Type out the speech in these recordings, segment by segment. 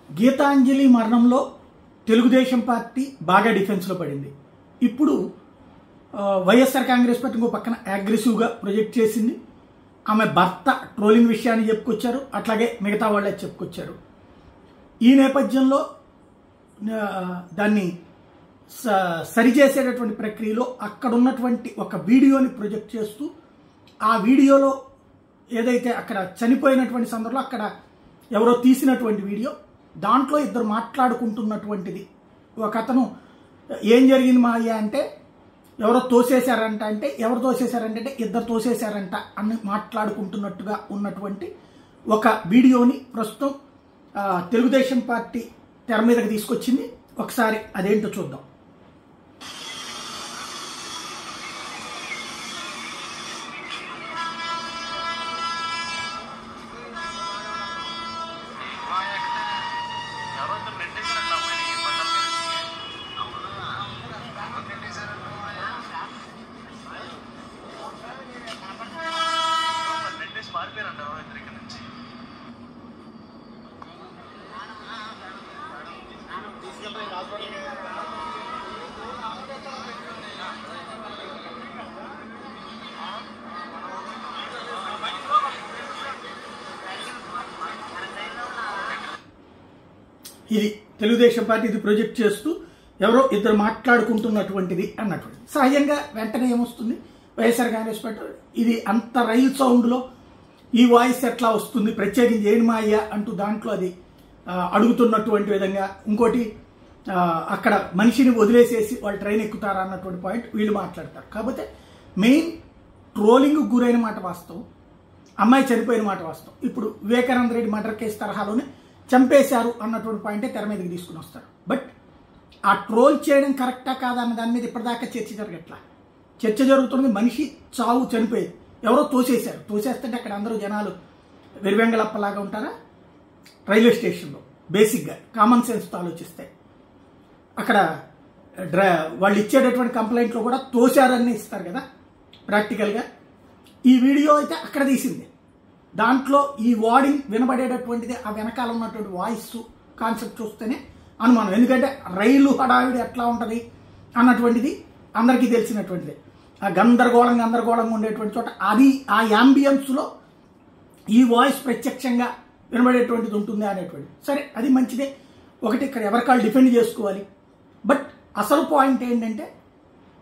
గీతాంజలి మరణంలో తెలుగుదేశం పార్టీ బాగా డిఫెన్స్లో పడింది. ఇప్పుడు వైఎస్ఆర్ కాంగ్రెస్ పార్టీ ఇంకో పక్కన అగ్రెసివ్గా ప్రొజెక్ట్ చేసింది. ఆమె భర్త ట్రోలింగ్ విషయాన్ని చెప్పుకొచ్చారు, అట్లాగే మిగతా వాళ్ళే చెప్పుకొచ్చారు. ఈ నేపథ్యంలో దాన్ని సరిచేసేటటువంటి ప్రక్రియలో అక్కడ ఉన్నటువంటి ఒక వీడియోని ప్రొజెక్ట్ చేస్తూ, ఆ వీడియోలో ఏదైతే అక్కడ చనిపోయినటువంటి సందర్భంలో అక్కడ ఎవరో తీసినటువంటి వీడియో, దాంట్లో ఇద్దరు మాట్లాడుకుంటున్నటువంటిది. ఒక అతను ఏం జరిగింది మా అయ్యా అంటే ఎవరో తోసేశారంట, అంటే ఎవరు తోసేశారంటే ఇద్దరు తోసేశారంట అని మాట్లాడుకుంటున్నట్టుగా ఉన్నటువంటి ఒక వీడియోని ప్రస్తుతం తెలుగుదేశం పార్టీ తెర మీదకి తీసుకొచ్చింది. ఒకసారి అదేంటో చూద్దాం. ఇది తెలుగుదేశం పార్టీ ఇది ప్రొజెక్ట్ చేస్తూ ఎవరో ఇద్దరు మాట్లాడుకుంటున్నటువంటిది అన్నటువంటి. సహజంగా వెంటనే ఏమొస్తుంది, వైఎస్ఆర్ కాంగ్రెస్ పార్టీ ఇది అంత రైల్ సౌండ్లో ఈ వాయిస్ ఎట్లా వస్తుంది, ప్రత్యేకించి ఏంటి మా అయ్యా అంటూ దాంట్లో అది అడుగుతున్నటువంటి విధంగా. ఇంకోటి అక్కడ మనిషిని వదిలేసేసి వాళ్ళు ట్రైన్ ఎక్కుతారా అన్నటువంటి పాయింట్ వీళ్ళు మాట్లాడతారు. కాకపోతే మెయిన్ ట్రోలింగ్ గురైన మాట వాస్తవం, అమ్మాయి చనిపోయిన మాట వాస్తవం. ఇప్పుడు వివేకానంద రెడ్డి మర్డర్ కేసు తరహాలోనే చంపేశారు అన్నటువంటి పాయింటే తెర మీదకి తీసుకుని వస్తారు. బట్ ఆ ట్రోల్ చేయడం కరెక్టా కాదా అన్న దాని మీద ఇప్పటిదాకా చర్చ జరగట్లా. చర్చ జరుగుతుంది మనిషి చావు, చనిపోయేది ఎవరో తోసేశారు. తోసేస్తుంటే అక్కడ అందరూ జనాలు వెరివెంగళప్పలాగా ఉంటారా? రైల్వే స్టేషన్లో బేసిక్గా కామన్ సెన్స్తో ఆలోచిస్తే అక్కడ వాళ్ళు ఇచ్చేటటువంటి కంప్లైంట్లో కూడా తోశారని ఇస్తారు కదా ప్రాక్టికల్గా. ఈ వీడియో అయితే అక్కడ తీసింది, దాంట్లో ఈ వార్డింగ్ వినబడేటటువంటిది ఆ వెనకాల ఉన్నటువంటి వాయిస్ కాన్సెప్ట్ చూస్తేనే అనుమానం. ఎందుకంటే రైలు హడావిడి ఎట్లా ఉంటుంది అన్నటువంటిది అందరికీ తెలిసినటువంటిది. ఆ గందరగోళంగా ఉండేటువంటి చోట అది ఆ యాంబియన్స్లో ఈ వాయిస్ ప్రత్యక్షంగా వినబడేటువంటిది ఉంటుంది అనేటువంటిది. సరే, అది మంచిదే. ఒకటి ఇక్కడ ఎవరికాళ్ళు డిఫెండ్ చేసుకోవాలి. బట్ అసలు పాయింట్ ఏంటంటే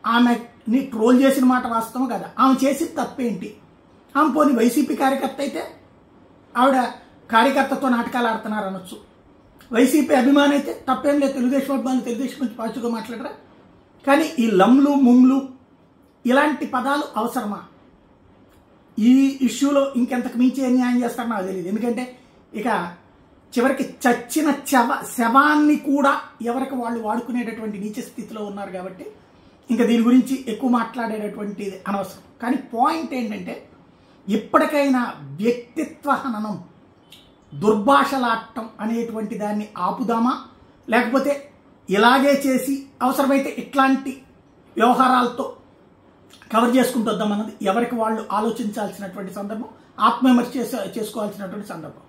ఆమెని ట్రోల్ చేసిన మాట వాస్తవం కదా, ఆమె చేసిన తప్పేంటి? ఆమె పోనీ వైసీపీ కార్యకర్త అయితే ఆవిడ కార్యకర్తతో నాటకాలు ఆడుతున్నారు అనొచ్చు. వైసీపీ అభిమాని అయితే తప్పేం లేదు, తెలుగుదేశం అభిమానులు తెలుగుదేశం గురించి పాజిటివ్గా మాట్లాడరా. కానీ ఈ లమ్లు ముమ్లు ఇలాంటి పదాలు అవసరమా? ఈ ఇష్యూలో ఇంకెంతకు మించి ఏం న్యాయం చేస్తారో నాకు తెలియదు. ఎందుకంటే ఇక చివరికి చచ్చిన శవాన్ని కూడా ఎవరికి వాళ్ళు వాడుకునేటటువంటి నీచ స్థితిలో ఉన్నారు కాబట్టి ఇంకా దీని గురించి ఎక్కువ మాట్లాడేటటువంటిది అనవసరం. కానీ పాయింట్ ఏంటంటే ఇప్పటికైనా వ్యక్తిత్వ హననం, దుర్భాషలాడటం అనేటువంటి దాన్ని ఆపుదామా, లేకపోతే ఇలాగే చేసి అవసరమైతే ఇట్లాంటి వ్యవహారాలతో కవర్ చేసుకుంటూ వద్దామన్నది ఎవరికి వాళ్ళు ఆలోచించాల్సినటువంటి సందర్భం, ఆత్మవిమర్శ చేసుకోవాల్సినటువంటి సందర్భం.